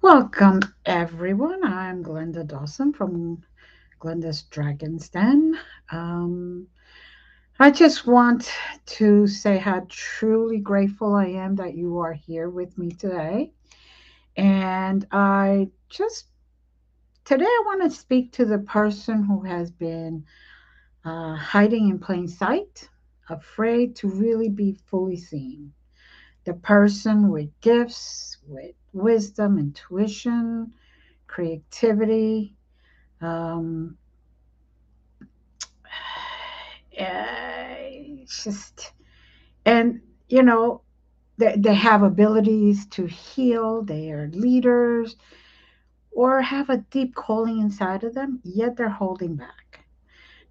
Welcome, everyone. I'm Glenda Dawson from Glenda's Dragon's Den. Um, I just want to say how truly grateful I am that you are here with me today. And today I want to speak to the person who has been hiding in plain sight, afraid to really be fully seen. The person with gifts, with wisdom, intuition, creativity, um, it's just and you know they have abilities to heal. They are leaders or have a deep calling inside of them, yet they're holding back,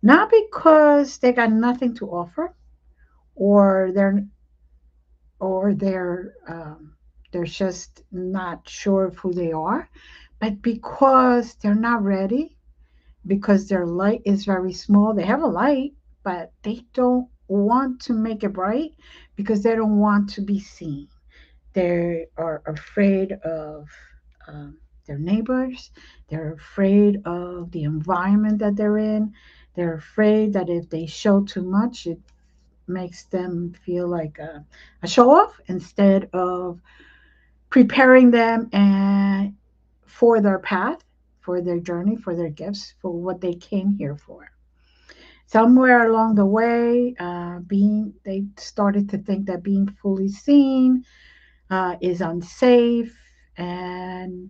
not because they got nothing to offer, or they're just not sure of who they are, but because they're not ready, because their light is very small. They have a light, but they don't want to make it bright because they don't want to be seen. They are afraid of um, their neighbors. They're afraid of the environment that they're in. They're afraid that if they show too much, it makes them feel like a show off instead of preparing them and for their path, for their journey, for their gifts, for what they came here for. Somewhere along the way, they started to think that being fully seen is unsafe, and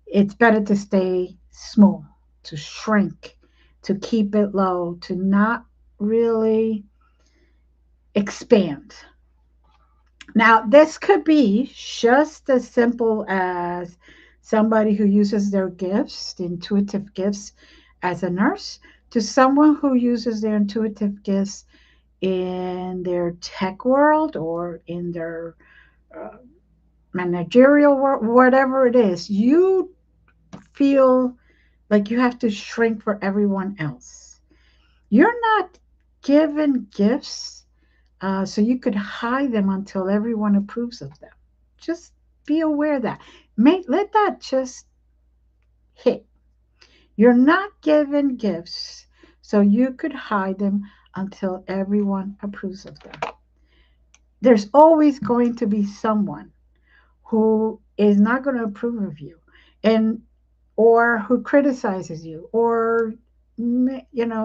it's better to stay small, to shrink, to keep it low, to not really expand. Now, this could be just as simple as somebody who uses their gifts, the intuitive gifts, as a nurse, to someone who uses their intuitive gifts in their tech world or in their uh, managerial work, whatever it is. You feel like you have to shrink for everyone else. You're not given gifts so you could hide them until everyone approves of them. Just be aware of that. Let that just hit. You're not given gifts so you could hide them until everyone approves of them. There's always going to be someone who is not going to approve of you, and or who criticizes you, or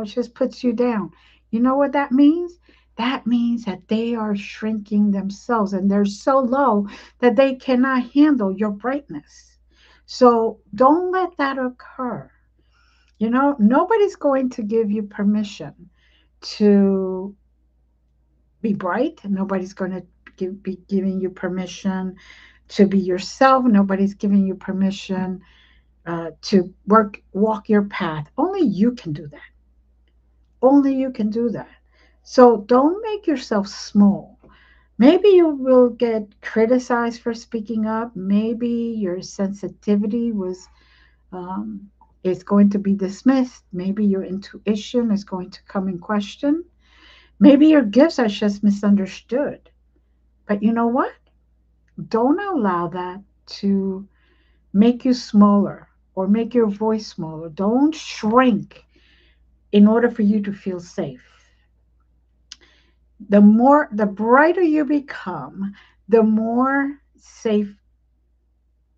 just puts you down. You know what that means? That means that they are shrinking themselves and they're so low that they cannot handle your brightness. So don't let that occur. Nobody's going to give you permission to be bright. Nobody's going to be giving you permission to be yourself. Nobody's giving you permission to walk your path. Only you can do that. Only you can do that. So don't make yourself small. Maybe you will get criticized for speaking up. Maybe your sensitivity was um, is going to be dismissed. Maybe your intuition is going to come in question. Maybe your gifts are just misunderstood. But you know what? Don't allow that to make you smaller or make your voice smaller. Don't shrink in order for you to feel safe. The brighter you become, the more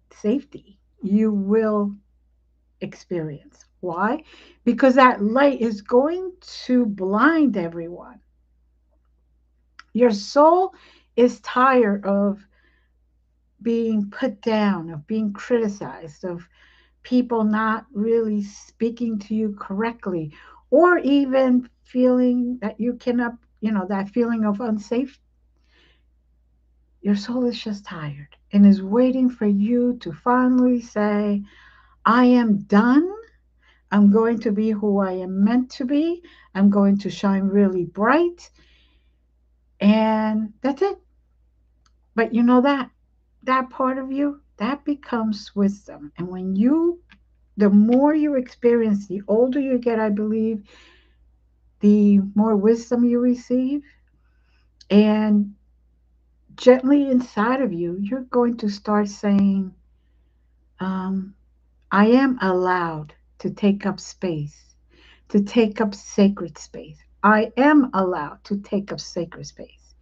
safety you will experience. Why? Because that light is going to blind everyone. Your soul is tired of being put down, of being criticized, of people not really speaking to you correctly, or even feeling that you cannot, that feeling of unsafe. Your soul is just tired and is waiting for you to finally say, I am done. I'm going to be who I am meant to be. I'm going to shine really bright. And that's it. But you know that part of you, that becomes wisdom. And the more you experience, the older you get, I believe, the more wisdom you receive. And gently inside of you, you're going to start saying, Um, I am allowed to take up space, to take up sacred space. I am allowed to take up sacred space.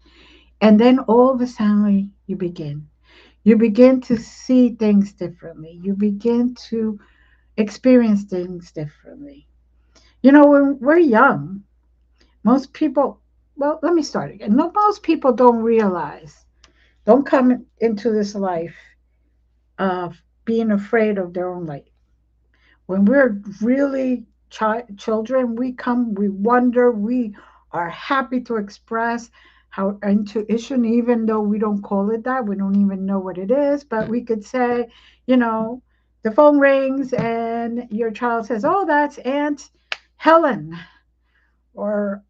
And then all of a sudden, you begin. You begin to see things differently. You begin to experience things differently. You know, when we're young, most people, well, let me start again. No, most people don't realize, don't come into this life of being afraid of their own light. When we're really children, we come, we wonder, we are happy to express our intuition, even though we don't call it that. We don't even know what it is, but we could say, you know, the phone rings and your child says, oh, that's Aunt Helen or,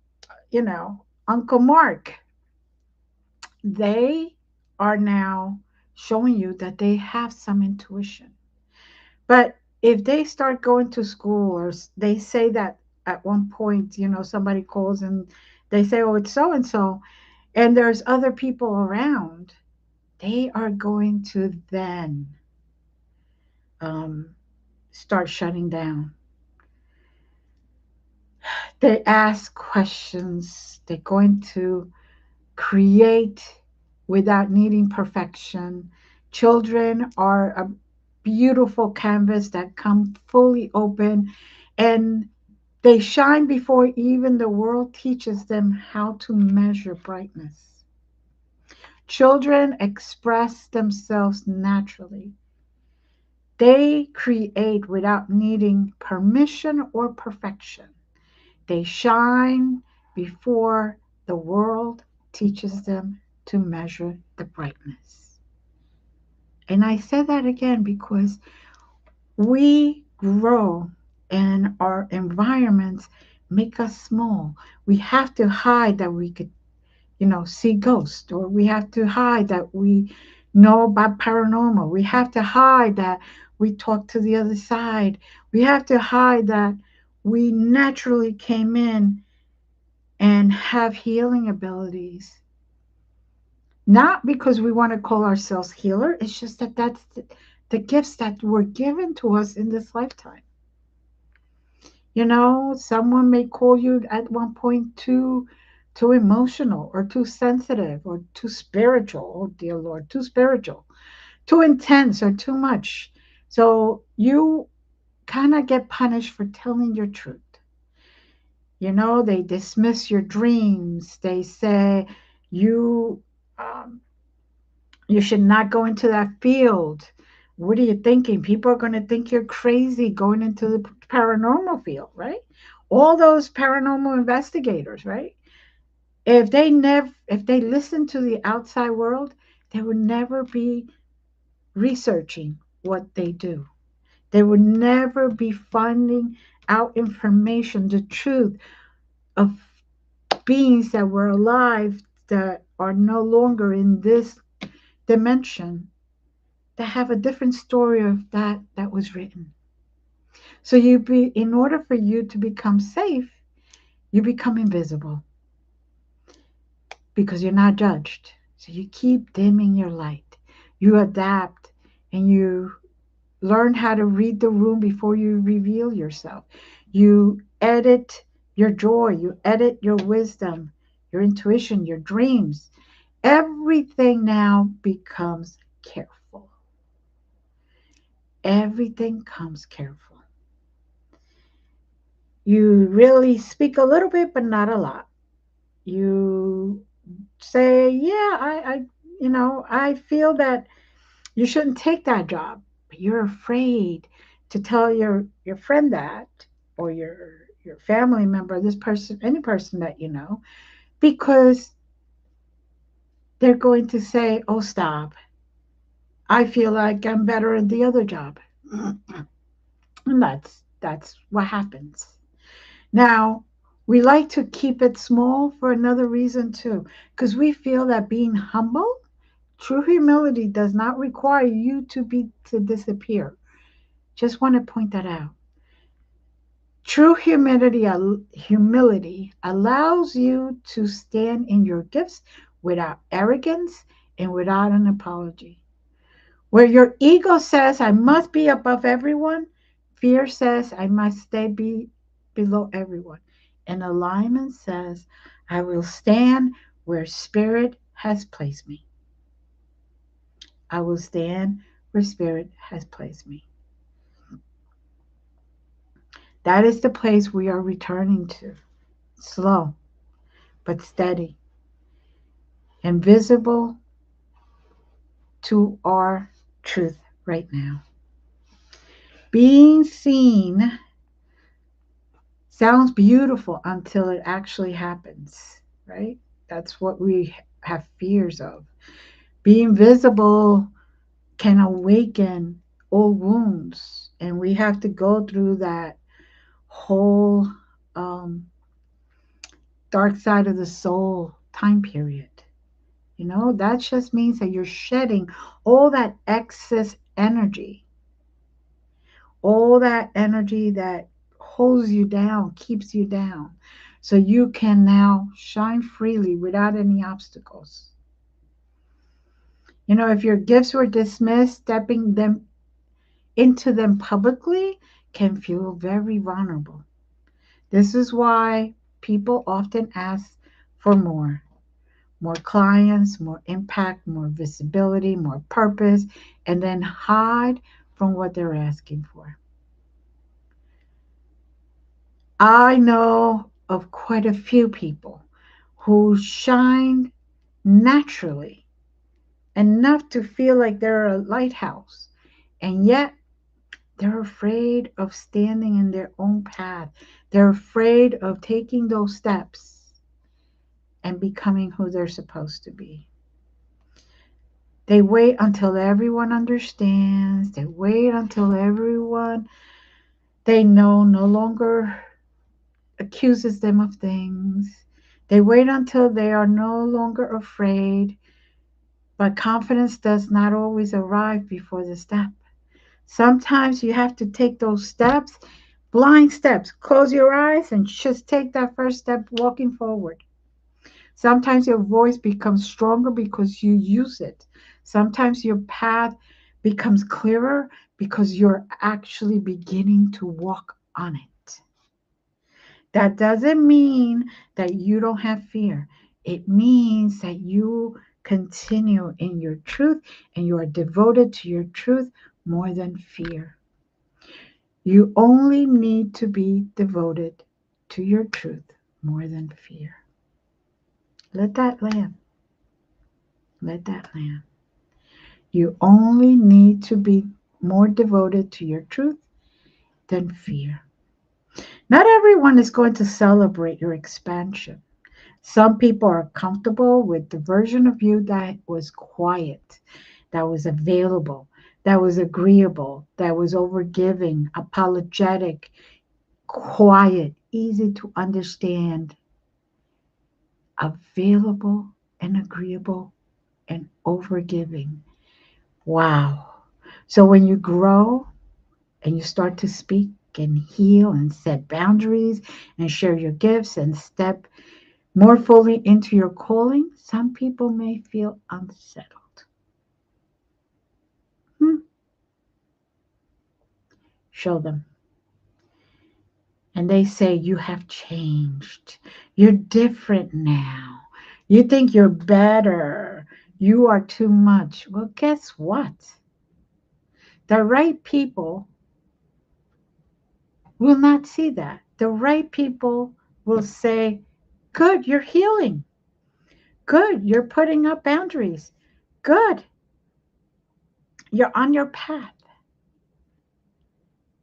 Uncle Mark. They are now showing you that they have some intuition. But if they start going to school or they say that at one point, somebody calls and they say, oh, it's so and so, and there's other people around, they are going to then um, start shutting down. They ask questions. They're going to create without needing perfection. Children are a beautiful canvas that come fully open and they shine before even the world teaches them how to measure brightness. Children express themselves naturally. They create without needing permission or perfection. They shine before the world teaches them to measure the brightness. And I said that again because we grow and our environments make us small. We have to hide that we could, see ghosts, or we have to hide that we know about paranormal. We have to hide that we talk to the other side. We have to hide that we naturally came in and have healing abilities. Not because we want to call ourselves healer, it's just that that's the gifts that were given to us in this lifetime. Someone may call you at one point too emotional or too sensitive or too spiritual. Oh dear Lord, too spiritual, too intense or too much. So you kind of get punished for telling your truth. They dismiss your dreams. They say you um, you should not go into that field. What are you thinking? People are going to think you're crazy going into the paranormal field, right? All those paranormal investigators, right? If they listen to the outside world, they would never be researching what they do. They would never be finding out information, the truth of beings that were alive that are no longer in this dimension, that have a different story of that was written. So in order for you to become safe, you become invisible because you're not judged. So you keep dimming your light. You adapt and you learn how to read the room before you reveal yourself. You edit your joy, you edit your wisdom, your intuition, your dreams. Everything now becomes careful. Everything comes careful. You really speak a little bit, but not a lot. You say, yeah, I feel that you shouldn't take that job, but you're afraid to tell your friend that, or your family member, this person, any person that you know, because they're going to say, oh, stop. I feel like I'm better at the other job. And that's what happens. Now, we like to keep it small for another reason too, because we feel that being humble, true humility does not require you to disappear. Just want to point that out. True humility allows you to stand in your gifts without arrogance and without an apology. Where your ego says, I must be above everyone, fear says, I must stay below everyone. And alignment says, I will stand where spirit has placed me. I will stand where spirit has placed me. That is the place we are returning to. Slow, but steady, and visible to our truth right now. Being seen sounds beautiful until it actually happens, right? That's what we have fears of. Being visible can awaken old wounds, and we have to go through that whole um, dark side of the soul time period. That just means that you're shedding all that excess energy, all that energy that holds you down, keeps you down, so you can now shine freely without any obstacles. If your gifts were dismissed, stepping them into them publicly can feel very vulnerable. This is why people often ask for more clients, more impact, more visibility, more purpose, and then hide from what they're asking for. I know of quite a few people who shine naturally enough to feel like they're a lighthouse, and yet they're afraid of standing in their own path. They're afraid of taking those steps and becoming who they're supposed to be. They wait until everyone understands. They wait until everyone they know no longer accuses them of things. They wait until they are no longer afraid. But confidence does not always arrive before the step. Sometimes you have to take those steps, blind steps. Close your eyes and just take that first step walking forward. Sometimes your voice becomes stronger because you use it. Sometimes your path becomes clearer because you're actually beginning to walk on it. That doesn't mean that you don't have fear. It means that you continue in your truth and you are devoted to your truth more than fear. You only need to be devoted to your truth more than fear. Let that land. Let that land. You only need to be more devoted to your truth than fear. Not everyone is going to celebrate your expansion. Some people are comfortable with the version of you that was quiet, that was available, that was agreeable, that was overgiving, apologetic, quiet, easy to understand, available and agreeable and overgiving. Wow. So when you grow and you start to speak and heal and set boundaries and share your gifts and step more fully into your calling, some people may feel unsettled. Hmm. Show them. And they say, you have changed. You're different now. You think you're better. You are too much. Well, guess what? The right people will not see that. The right people will say, good, you're healing. Good, you're putting up boundaries. Good, you're on your path.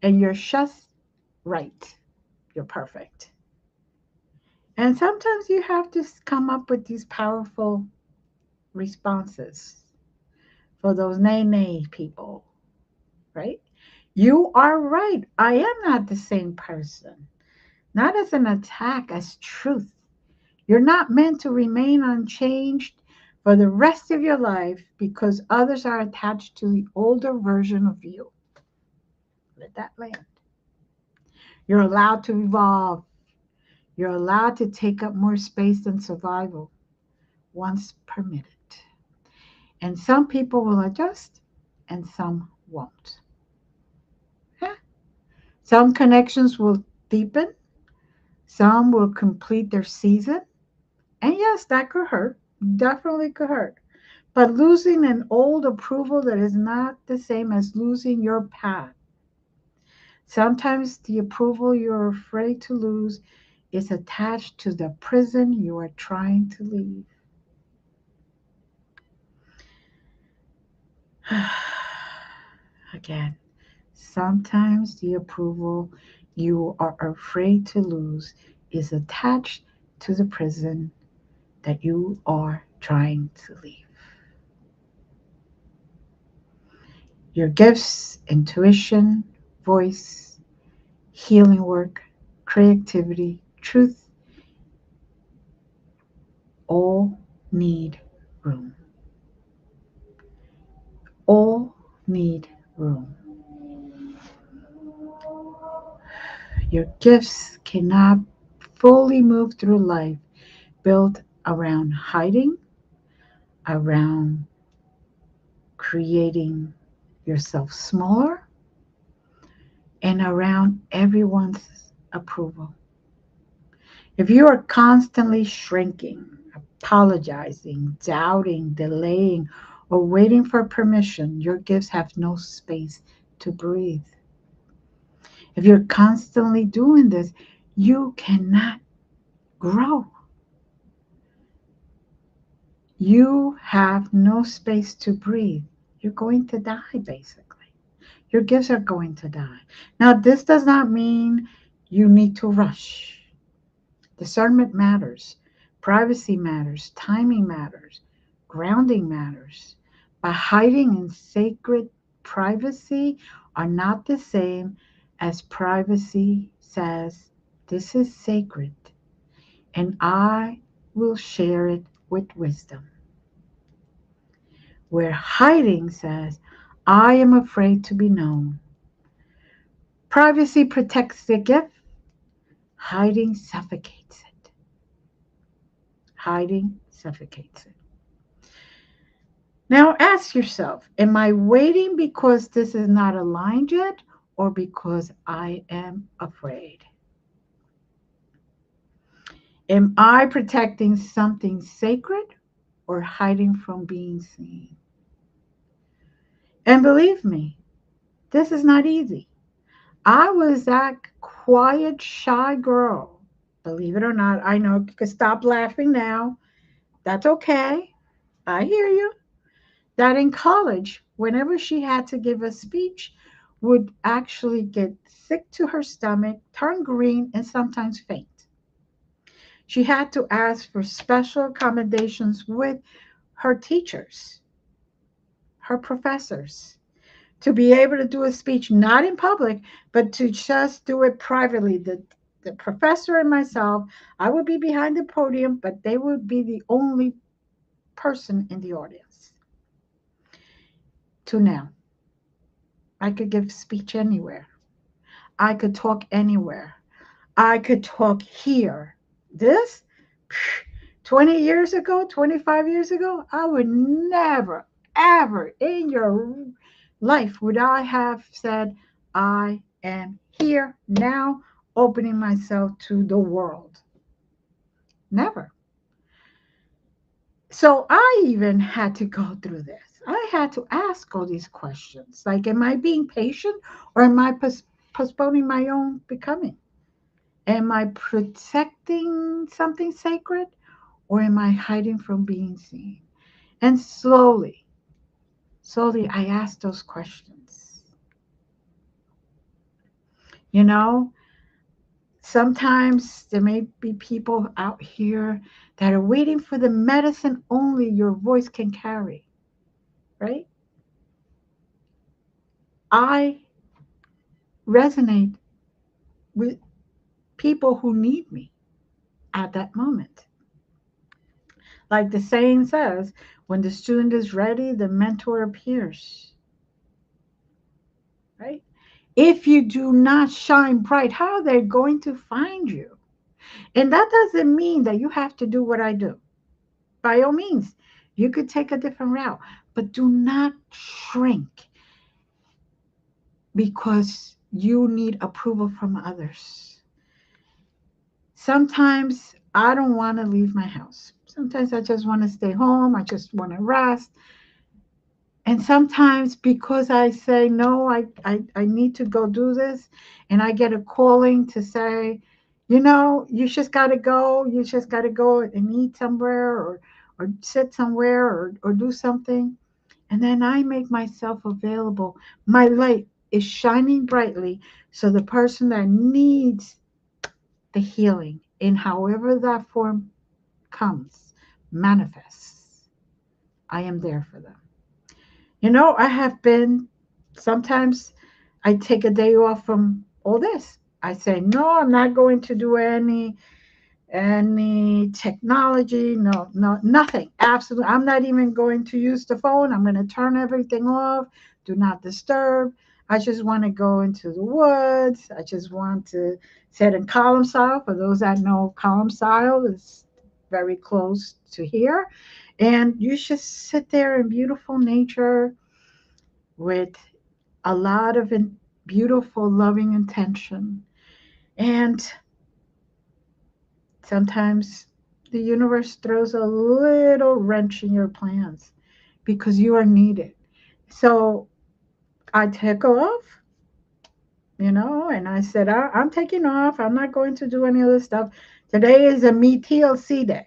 And you're just right. You're perfect. And sometimes you have to come up with these powerful responses for those nay people, right? You are right. I am not the same person. Not as an attack, as truth. You're not meant to remain unchanged for the rest of your life because others are attached to the older version of you. Let that land. You're allowed to evolve. You're allowed to take up more space than survival once permitted. And some people will adjust and some won't. Yeah. Some connections will deepen, some will complete their season. And yes, that could hurt. Definitely could hurt. But losing an old approval that is not the same as losing your path. Sometimes the approval you're afraid to lose is attached to the prison you are trying to leave. Again, sometimes the approval you are afraid to lose is attached to the prison that you are trying to leave. Your gifts, intuition, voice, healing work, creativity, truth, all need room. All need room. Your gifts cannot fully move through life built around hiding, around creating yourself smaller, and around everyone's approval. If you are constantly shrinking, apologizing, doubting, delaying, or waiting for permission, your gifts have no space to breathe. If you're constantly doing this, you cannot grow. You have no space to breathe. You're going to die, basically. Your gifts are going to die. Now, this does not mean you need to rush. Discernment matters, privacy matters, timing matters, grounding matters. But hiding in sacred privacy are not the same as privacy says, this is sacred, and I will share it with wisdom. Where hiding says, I am afraid to be known. Privacy protects the gift, hiding suffocates it. Hiding suffocates it. Now ask yourself, am I waiting because this is not aligned yet or because I am afraid? Am I protecting something sacred or hiding from being seen? And believe me, this is not easy. I was that quiet, shy girl. Believe it or not, I know you can stop laughing now. That's okay. I hear you. That in college, whenever she had to give a speech, would actually get sick to her stomach, turn green, and sometimes faint. She had to ask for special accommodations with her teachers, her professors, to be able to do a speech not in public, but to just do it privately. The professor and myself, I would be behind the podium, but they would be the only person in the audience. To now, I could give speech anywhere. I could talk anywhere. I could talk here. This, 20 years ago, 25 years ago, I would never, ever in your life would I have said, I am here now, opening myself to the world. Never. So I even had to go through this. I had to ask all these questions like, am I being patient or am I postponing my own becoming? Am I protecting something sacred or am I hiding from being seen? And slowly, slowly, I asked those questions. You know, sometimes there may be people out here that are waiting for the medicine only your voice can carry, right? I resonate with people who need me at that moment. Like the saying says, when the student is ready, the mentor appears, right? If you do not shine bright, how are they going to find you? And that doesn't mean that you have to do what I do. By all means, you could take a different route, but do not shrink. because you need approval from others. Sometimes I don't want to leave my house. Sometimes I just want to stay home. I just want to rest. And sometimes because I say, no, I need to go do this, and I get a calling to say, you just got to go. You just got to go and eat somewhere or sit somewhere or do something. And then I make myself available. My light is shining brightly so the person that needs the healing in however that form comes, manifests. I am there for them. I have been, sometimes I take a day off from all this. I say, no, I'm not going to do any technology, no, no, nothing. Absolutely. I'm not even going to use the phone. I'm going to turn everything off. Do not disturb. I just want to go into the woods. I just want to sit in column style. For those that know, column style is very close to here. And you just sit there in beautiful nature with a lot of beautiful, loving intention. And sometimes the universe throws a little wrench in your plans because you are needed. So I took off, and I said, I'm taking off. I'm not going to do any other stuff. Today is a me TLC day.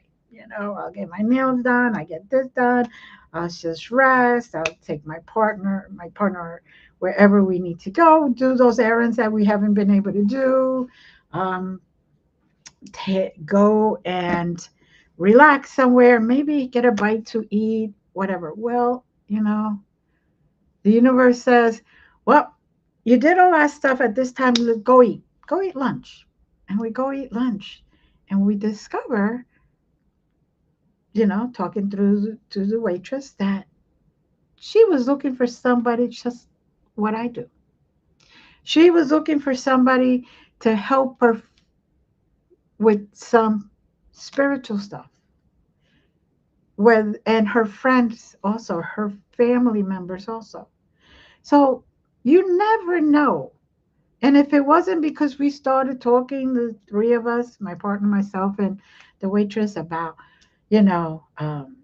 I'll get my nails done. I get this done. I'll just rest. I'll take my partner, wherever we need to go, do those errands that we haven't been able to do. Um, go and relax somewhere, maybe get a bite to eat, whatever. Well, the universe says, well, you did all that stuff at this time, go eat lunch. And we go eat lunch. And we discover, talking through to the waitress, that she was looking for somebody just what I do. She was looking for somebody to help her with some spiritual stuff with, and her friends also, her family members also. So you never know. And if it wasn't because we started talking, the three of us, my partner, myself, and the waitress, about, you know, um,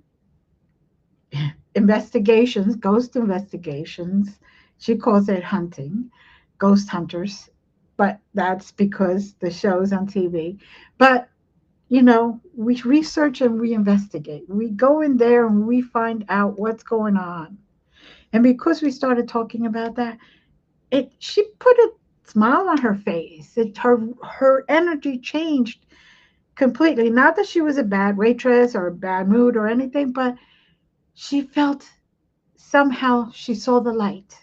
investigations, ghost investigations, she calls it hunting, ghost hunters, but that's because the show's on TV. But we research and we investigate. We go in there and we find out what's going on. And because we started talking about that, she put a smile on her face. Her energy changed completely. Not that she was a bad waitress or a bad mood or anything, but she felt, somehow she saw the light,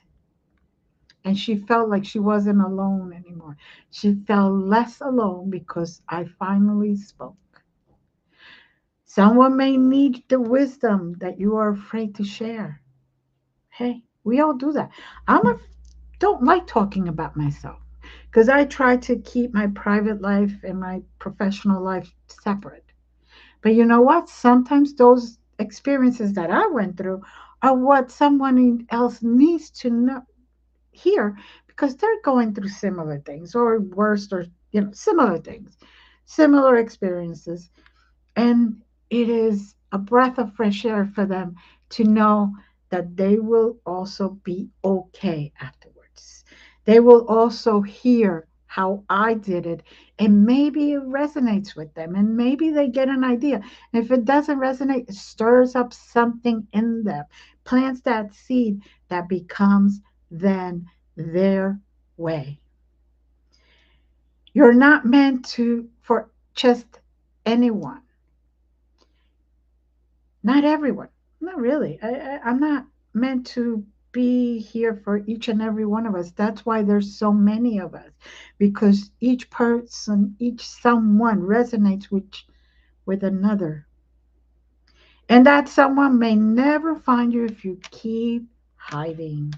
and she felt like she wasn't alone anymore. She felt less alone because I finally spoke. Someone may need the wisdom that you are afraid to share. Hey, we all do that. Don't like talking about myself because I try to keep my private life and my professional life separate. But you know what? Sometimes those experiences that I went through are what someone else needs to know, hear, because they're going through similar things or worse, or similar things, similar experiences. And it is a breath of fresh air for them to know that they will also be okay afterwards. They will also hear how I did it, and maybe it resonates with them, and maybe they get an idea. And if it doesn't resonate, it stirs up something in them, plants that seed that becomes then their way. You're not meant to for just anyone. Not everyone. Not really. I'm not meant to be here for each and every one of us. That's why there's so many of us, because each person, each someone resonates with another. And that someone may never find you if you keep hiding.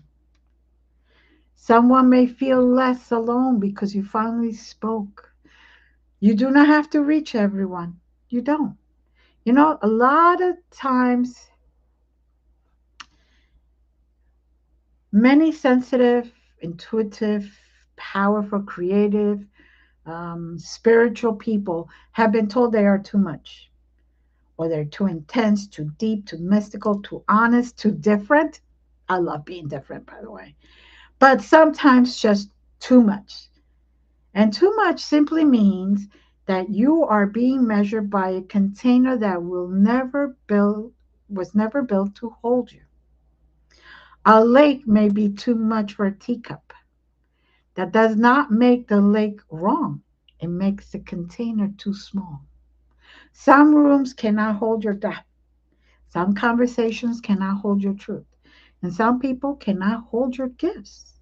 Someone may feel less alone because you finally spoke. You do not have to reach everyone. You don't. A lot of times, many sensitive intuitive, powerful, creative, spiritual people have been told they are too much, or they're too intense, too deep, too mystical, too honest, too different. I love being different, by the way, but sometimes just too much. And too much simply means that you are being measured by a container that was never built to hold you. A lake may be too much for a teacup. That does not make the lake wrong. It makes the container too small. Some rooms cannot hold your depth. Some conversations cannot hold your truth. And some people cannot hold your gifts.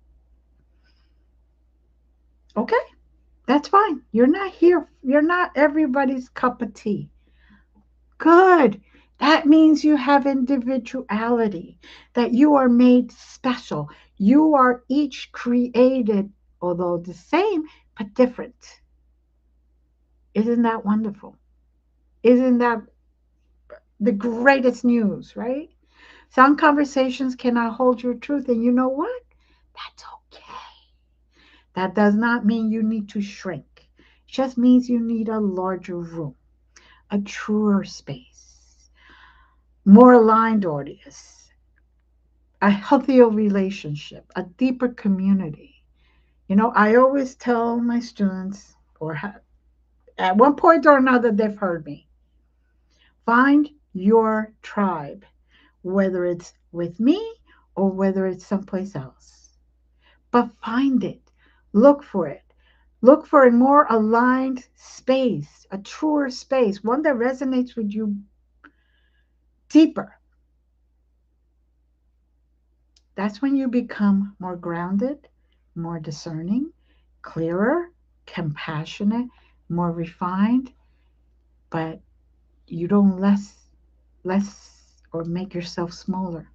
Okay, that's fine. You're not here. You're not everybody's cup of tea. Good. That means you have individuality, that you are made special. You are each created, although the same, but different. Isn't that wonderful? Isn't that the greatest news, right? Some conversations cannot hold your truth, and you know what? That's okay. That does not mean you need to shrink. It just means you need a larger room, a truer space, more aligned audience, a healthier relationship, a deeper community. I always tell my students, at one point or another, they've heard me, find your tribe, whether it's with me or whether it's someplace else. But find it, look for it. Look for a more aligned space, a truer space, one that resonates with you deeper. That's when you become more grounded, more discerning, clearer, compassionate, more refined, but you don't less or make yourself smaller.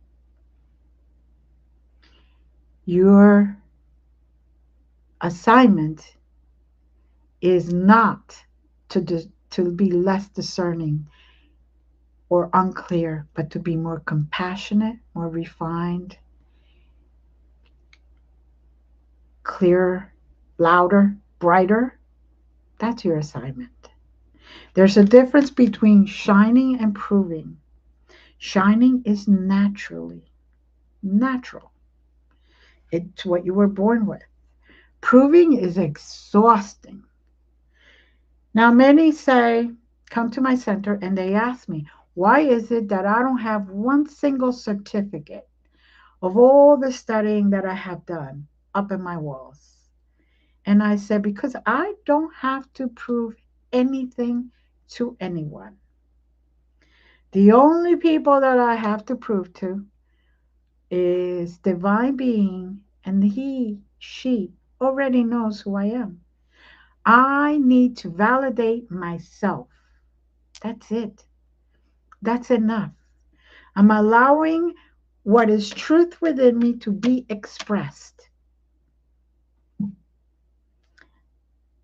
Your assignment is not to be less discerning or unclear, but to be more compassionate, more refined, clearer, louder, brighter. That's your assignment. There's a difference between shining and proving. Shining is natural. It's what you were born with. Proving is exhausting. Now, many say, come to my center and they ask me, why is it that I don't have one single certificate of all the studying that I have done up in my walls? And I said, because I don't have to prove anything to anyone. The only people that I have to prove to is divine being, and she already knows who I am. I need to validate myself. That's it. That's enough. I'm allowing what is truth within me to be expressed.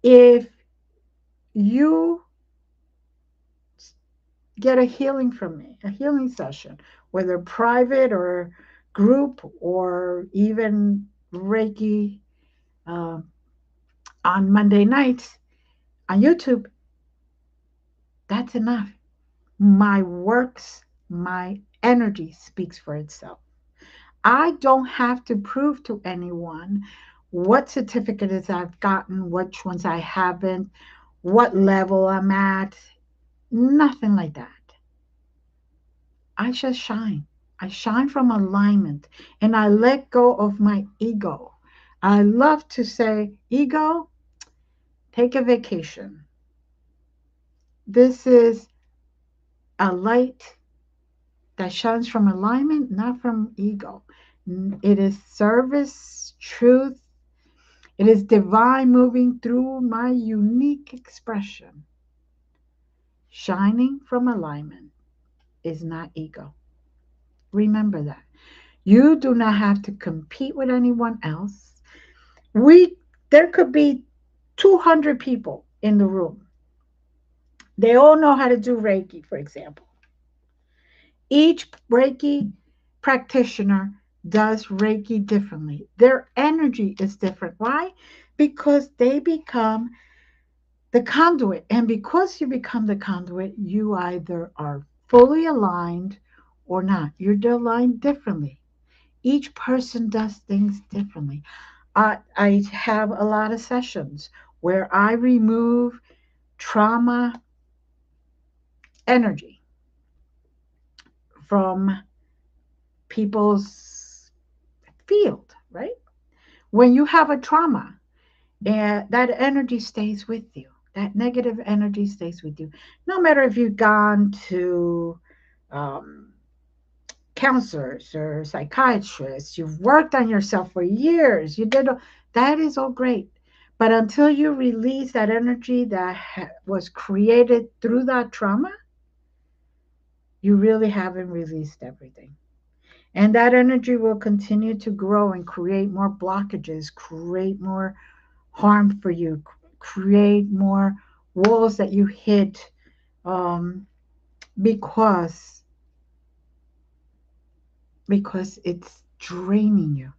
If you get a healing from me, a healing session, whether private or group or even Reiki uh, on Monday nights on YouTube, that's enough. My works, my energy speaks for itself. I don't have to prove to anyone what certificates I've gotten, which ones I haven't, what level I'm at, nothing like that. I just shine. I shine from alignment and I let go of my ego. I love to say, ego, take a vacation. This is a light that shines from alignment, not from ego. It is service, truth. It is divine moving through my unique expression. Shining from alignment is not ego. Remember that. You do not have to compete with anyone else. We There could be 200 people in the room. They all know how to do Reiki, for example. Each Reiki practitioner does Reiki differently. Their energy is different. Why? Because they become the conduit. And because you become the conduit, you either are fully aligned or not. You're aligned differently. Each person does things differently. I have a lot of sessions where I remove trauma energy from people's field, right? When you have a trauma, and that energy stays with you. That negative energy stays with you. No matter if you've gone to um, counselors or psychiatrists, you've worked on yourself for years, you did that is all great. But until you release that energy that was created through that trauma, you really haven't released everything. And that energy will continue to grow and create more blockages, create more harm for you, create more walls that you hit um, because it's draining you.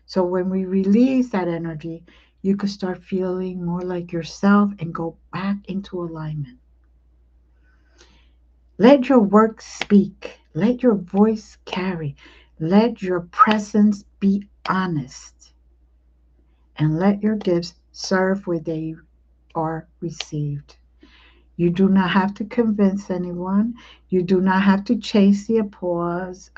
So when we release that energy, you could start feeling more like yourself and go back into alignment. Let your work speak. Let your voice carry. Let your presence be honest. And let your gifts serve where they are received. You do not have to convince anyone. You do not have to chase the applause.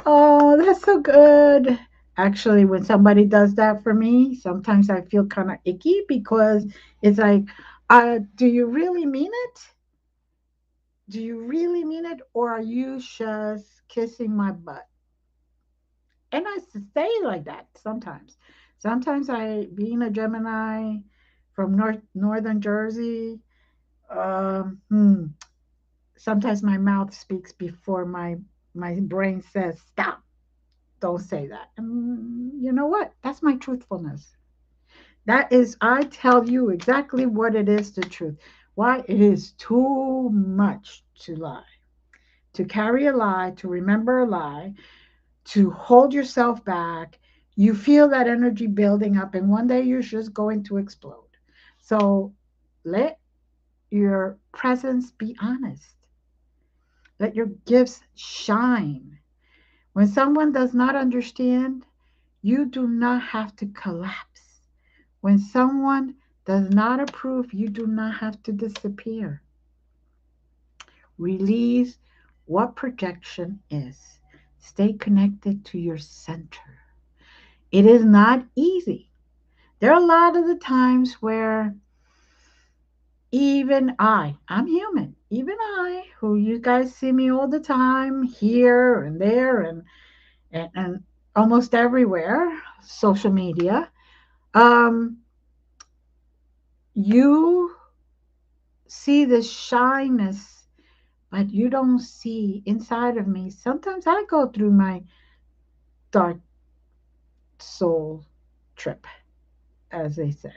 Oh, that's so good. Actually, when somebody does that for me, sometimes I feel kind of icky because it's like, do you really mean it? Do you really mean it? Or are you just kissing my butt? And I say like that sometimes. Sometimes being a Gemini from northern Jersey, um, hmm, sometimes my mouth speaks before my brain says stop. Don't say that. You know what? That's my truthfulness. That is, I tell you exactly what it is, the truth. Why? It is too much to lie, to carry a lie, to remember a lie, to hold yourself back. You feel that energy building up, and one day you're just going to explode. So let your presence be honest. Let your gifts shine. When someone does not understand, you do not have to collapse. When someone does not approve, you do not have to disappear. Release what projection is. Stay connected to your center. It is not easy. There are a lot of the times where I'm human, even I, who you guys see me all the time, here and there and almost everywhere, social media. Um, you see the shyness, but you don't see inside of me. Sometimes I go through my dark soul trip, as they say.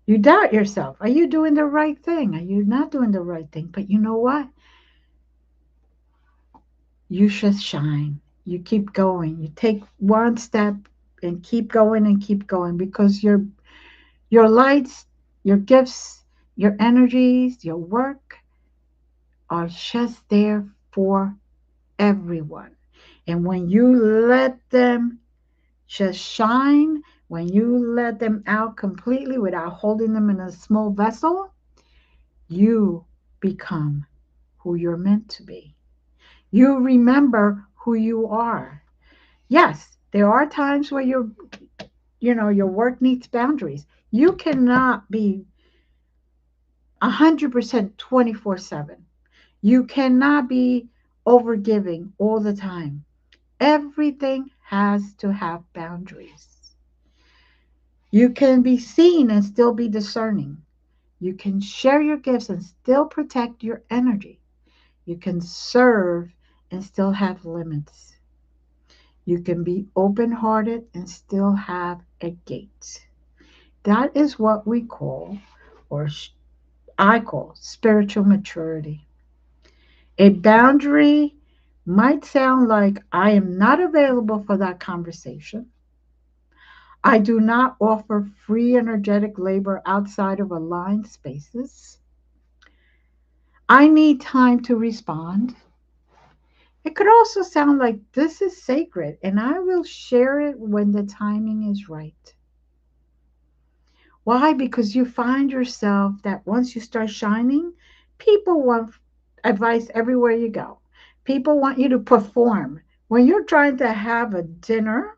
You doubt yourself. Are you doing the right thing? Are you not doing the right thing? But you know what? You should shine. You keep going. You take one step and keep going because your lights, your gifts, your energies, your work are just there for everyone. And when you let them just shine, when you let them out completely without holding them in a small vessel, you become who you're meant to be. You remember who you are. Yes, there are times where your work needs boundaries. You cannot be 100% 24/7. You cannot be overgiving all the time. Everything has to have boundaries. You can be seen and still be discerning. You can share your gifts and still protect your energy. You can serve and still have limits. You can be open hearted and still have a gate. That is what we call, or I call, spiritual maturity. A boundary might sound like I am not available for that conversation. I do not offer free energetic labor outside of aligned spaces. I need time to respond. It could also sound like this is sacred and I will share it when the timing is right. Why? Because you find yourself that once you start shining, people want advice everywhere you go. People want you to perform. When you're trying to have a dinner,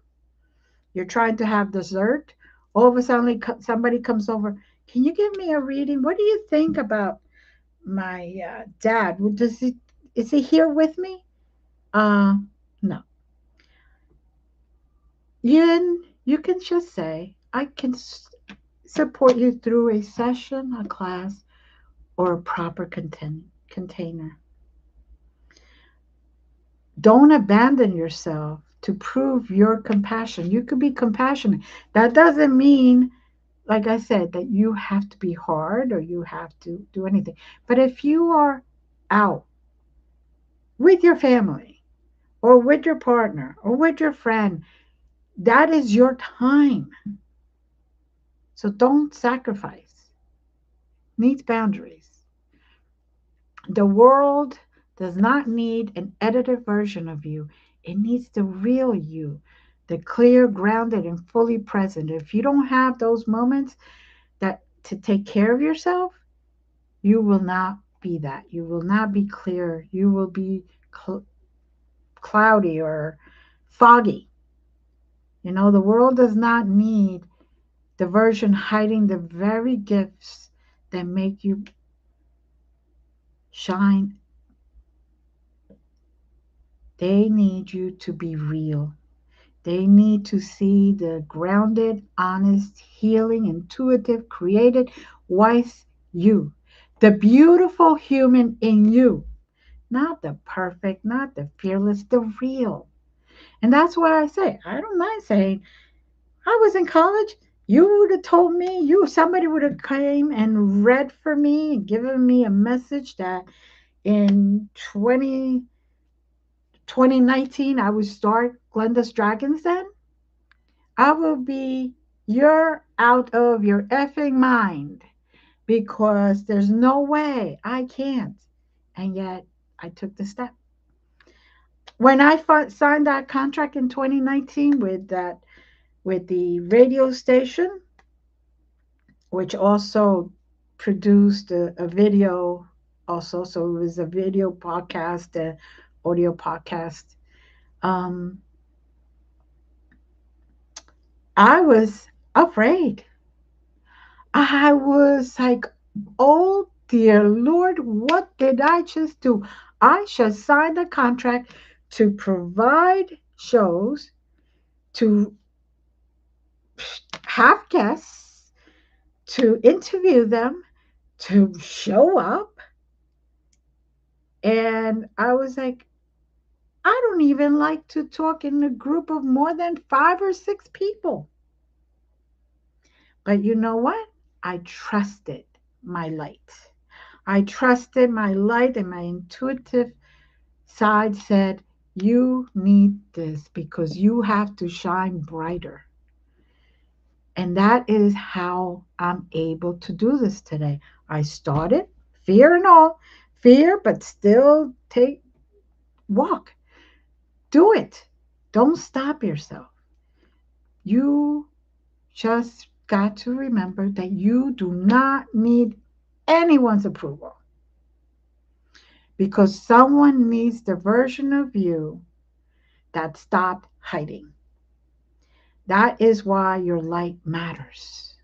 you're trying to have dessert, all of a sudden somebody comes over. Can you give me a reading? What do you think about my dad? Does he is he here with me? No. You can just say I can support you through a session, a class, or a proper container. Don't abandon yourself to prove your compassion. You could be compassionate. That doesn't mean, like I said, that you have to be hard or you have to do anything. But if you are out with your family or with your partner or with your friend, that is your time. So don't sacrifice. Needs boundaries. The world does not need an edited version of you. It needs the real you, the clear, grounded, and fully present. If you don't have those moments that to take care of yourself, you will not be that. You will not be clear. You will be cloudy or foggy. The world does not need the version hiding the very gifts that make you shine. They need you to be real. They need to see the grounded, honest, healing, intuitive, created, wise you. The beautiful human in you. Not the perfect, not the fearless, the real. And that's why I say, I don't mind saying, I was in college. You would have told me, somebody would have came and read for me and given me a message that in 2019 I would start Glenda's Dragons then. I will be, you're out of your effing mind because there's no way I can't. And yet I took the step. When I signed that contract in 2019 with the radio station, which also produced a video also, so it was a video podcast, audio podcast. Um, I was afraid. I was like, oh dear Lord, what did I just do? I just signed a contract to provide shows, to have guests, to interview them, to show up. And I was like, I don't even like to talk in a group of more than 5 or 6 people. But you know what? I trusted my light. I trusted my light, and my intuitive side said, you need this because you have to shine brighter. And that is how I'm able to do this today. I started, fear and all, fear, but still walk, do it. Don't stop yourself. You just got to remember that you do not need anyone's approval because someone needs the version of you that stopped hiding. That is why your light matters.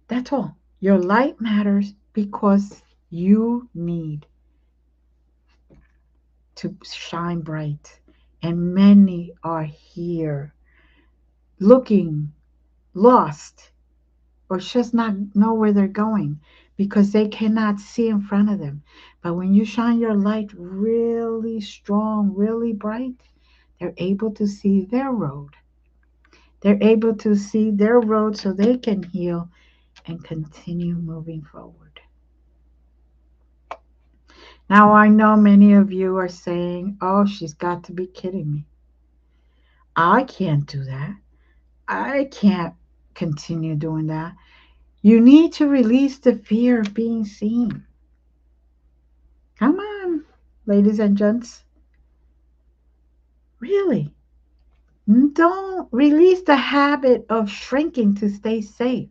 That's all. Your light matters because you need to shine bright. And many are here looking lost or just not know where they're going because they cannot see in front of them. But when you shine your light really strong, really bright, they're able to see their road. They're able to see their road so they can heal and continue moving forward. Now, I know many of you are saying, oh, she's got to be kidding me. I can't do that. I can't continue doing that. You need to release the fear of being seen. Come on, ladies and gents. Really. Don't release the habit of shrinking to stay safe.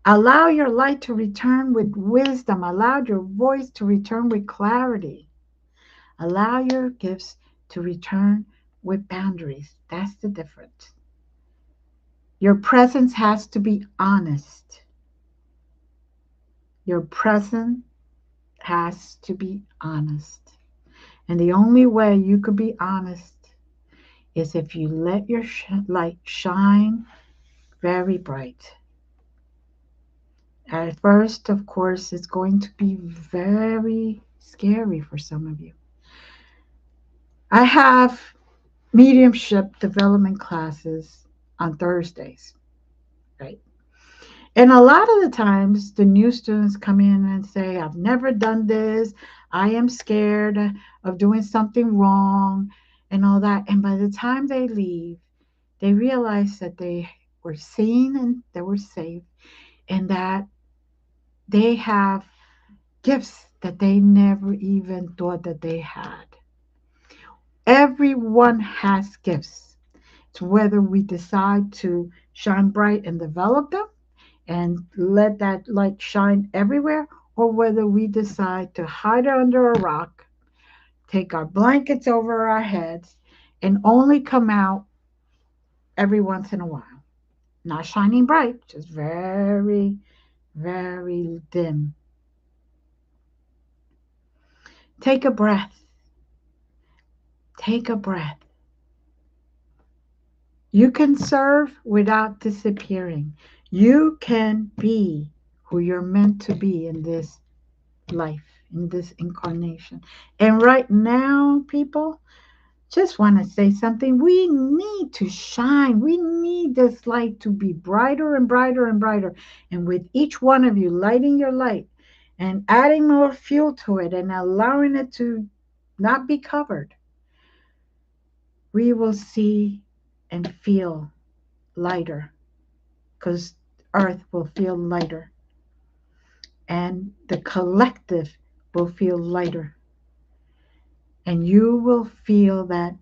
Allow your light to return with wisdom. Allow your voice to return with clarity. Allow your gifts to return with boundaries. That's the difference. Your presence has to be honest. Your presence has to be honest. And the only way you could be honest is if you let your light shine very bright. At first, of course, it's going to be very scary for some of you. I have mediumship development classes on Thursdays, right? And a lot of the times, the new students come in and say, I've never done this. I am scared of doing something wrong and all that. And by the time they leave, they realize that they were seen and they were safe and that they have gifts that they never even thought that they had. Everyone has gifts. It's whether we decide to shine bright and develop them and let that light shine everywhere, or whether we decide to hide under a rock, take our blankets over our heads, and only come out every once in a while. Not shining bright, just very, very dim. Take a breath. Take a breath. You can serve without disappearing. You can be who you're meant to be in this life, in this incarnation. And right now, people, just want to say something. We need to shine. We need this light to be brighter and brighter and brighter. And with each one of you lighting your light and adding more fuel to it and allowing it to not be covered, we will see and feel lighter because earth will feel lighter and the collective will feel lighter. And you will feel that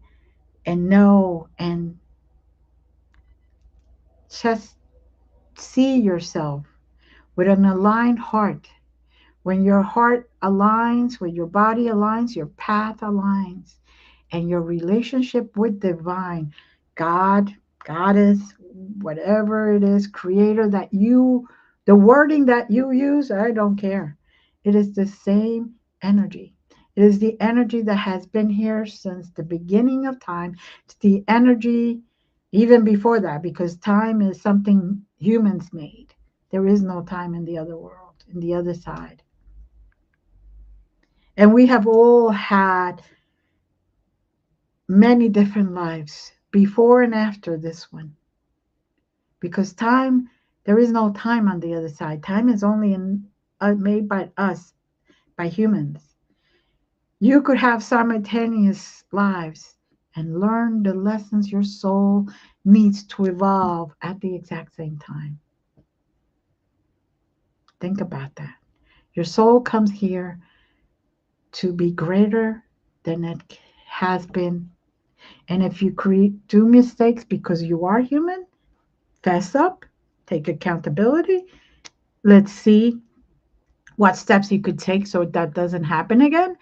and know and just see yourself with an aligned heart. When your heart aligns, when your body aligns, your path aligns, and your relationship with divine, God, Goddess, whatever it is, creator that you, the wording that you use, I don't care. It is the same energy. It is the energy that has been here since the beginning of time. It's the energy even before that, because time is something humans made. There is no time in the other world, in the other side. And we have all had many different lives before and after this one. Because time, there is no time on the other side. Time is only made by us, by humans. You could have simultaneous lives and learn the lessons your soul needs to evolve at the exact same time. Think about that. Your soul comes here to be greater than it has been. And if you do mistakes because you are human, fess up, take accountability. Let's see what steps you could take so that doesn't happen again.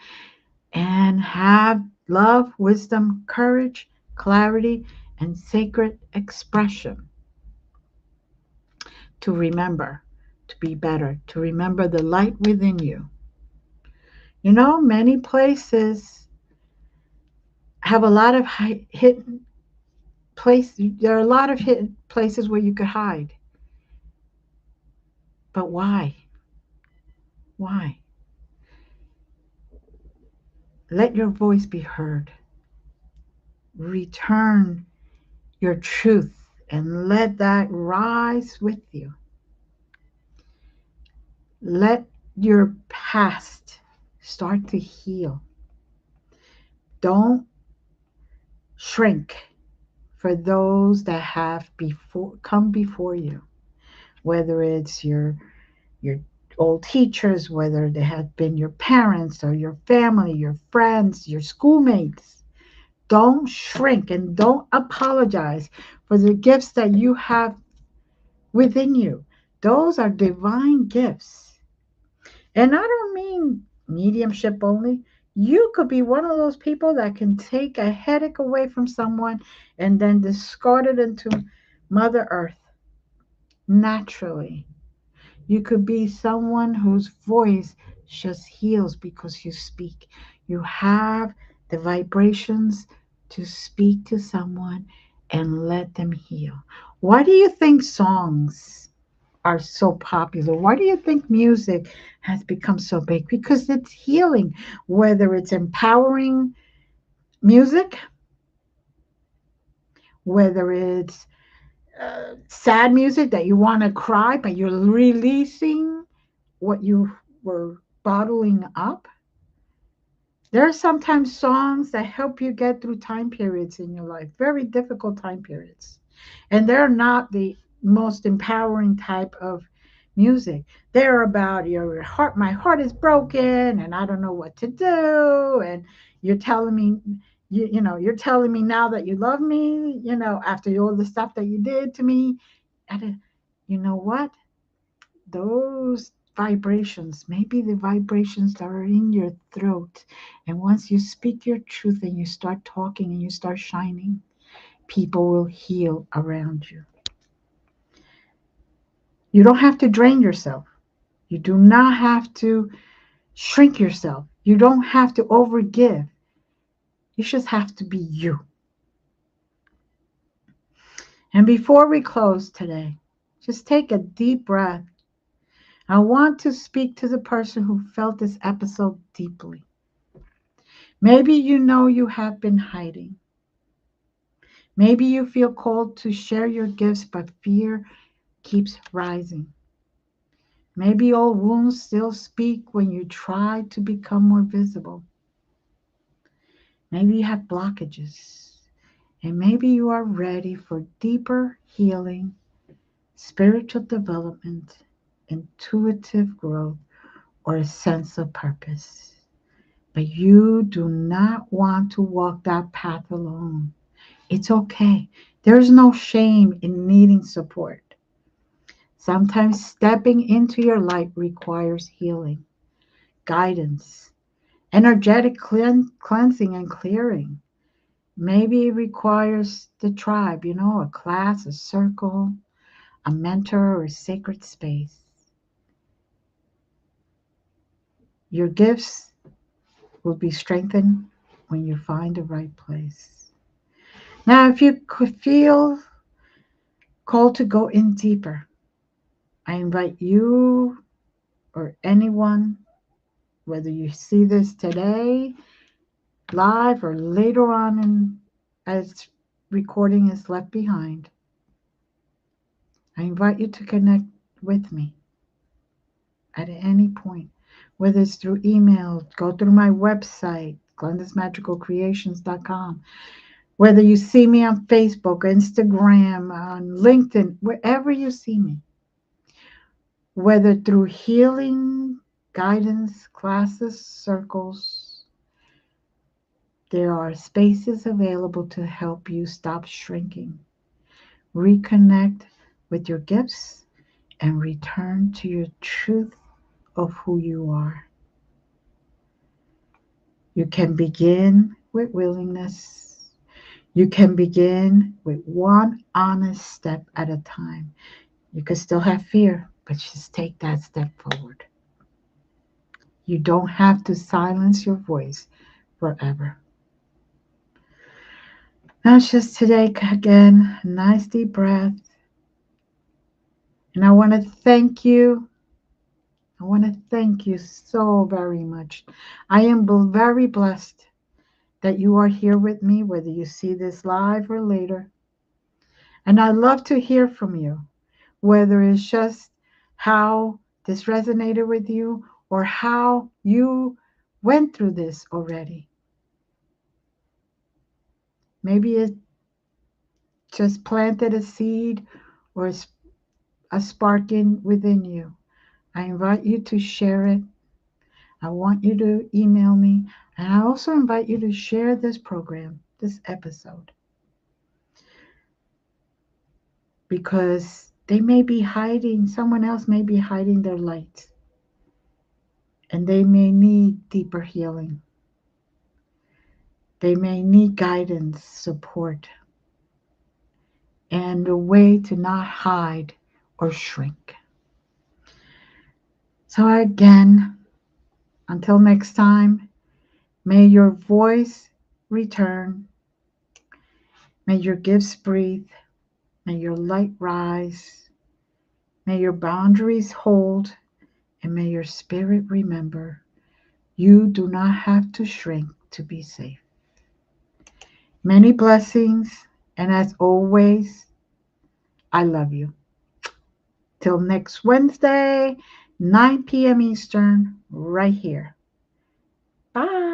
And have love, wisdom, courage, clarity, and sacred expression to remember, to be better, to remember the light within you. You know, many places have a lot of hidden places. There are a lot of hidden places where you could hide. But why? Why? Let your voice be heard. Return your truth and let that rise with you. Let your past Start to heal. Don't shrink for those that have before come before you, whether it's your old teachers, whether they have been your parents or your family, your friends, your schoolmates. Don't shrink and don't apologize for the gifts that you have within you. Those are divine gifts. And I don't mean mediumship only. You could be one of those people that can take a headache away from someone and then discard it into Mother Earth naturally. You could be someone whose voice just heals because you speak. You have the vibrations to speak to someone and let them heal. Why do you think songs are so popular? Why do you think music has become so big? Because it's healing, whether it's empowering music, whether it's sad music that you want to cry, but you're releasing what you were bottling up. There are sometimes songs that help you get through time periods in your life, very difficult time periods. And they're not the most empowering type of music. They're about your heart, my heart is broken and I don't know what to do. And you're telling me, you're telling me now that you love me, after all the stuff that you did to me. And you know what? Those vibrations, maybe the vibrations that are in your throat. And once you speak your truth and you start talking and you start shining, people will heal around you. You don't have to drain yourself. You do not have to shrink yourself. You don't have to overgive. You just have to be you. And before we close today, just take a deep breath. I want to speak to the person who felt this episode deeply. Maybe you know you have been hiding. Maybe you feel called to share your gifts, but fear keeps rising. Maybe old wounds still speak when you try to become more visible. Maybe you have blockages. And maybe you are ready for deeper healing, spiritual development, intuitive growth, or a sense of purpose. But you do not want to walk that path alone. It's okay. There's no shame in needing support. Sometimes stepping into your light requires healing, guidance, energetic cleansing and clearing. Maybe it requires the tribe, a class, a circle, a mentor, or a sacred space. Your gifts will be strengthened when you find the right place. Now, if you could feel called to go in deeper, I invite you or anyone, whether you see this today, live, or later on as recording is left behind, I invite you to connect with me at any point, whether it's through email, go through my website, glendasmagicalcreations.com, whether you see me on Facebook, Instagram, on LinkedIn, wherever you see me, whether through healing, guidance, classes, circles, there are spaces available to help you stop shrinking, reconnect with your gifts, and return to your truth of who you are. You can begin with willingness. You can begin with one honest step at a time. You can still have fear, but just take that step forward. You don't have to silence your voice forever. Now, just today, again, a nice deep breath. And I want to thank you. I want to thank you so very much. I am very blessed that you are here with me, whether you see this live or later. And I love to hear from you, whether it's just how this resonated with you or how you went through this already. Maybe it just planted a seed or a sparking within you. I invite you to share it. I want you to email me. And I also invite you to share this program, this episode, because someone else may be hiding their light and they may need deeper healing. They may need guidance, support, and a way to not hide or shrink. So, again, until next time, may your voice return, may your gifts breathe, may your light rise, may your boundaries hold, and may your spirit remember you do not have to shrink to be safe. Many blessings, and as always, I love you. Till next Wednesday, 9 p.m. Eastern, right here. Bye.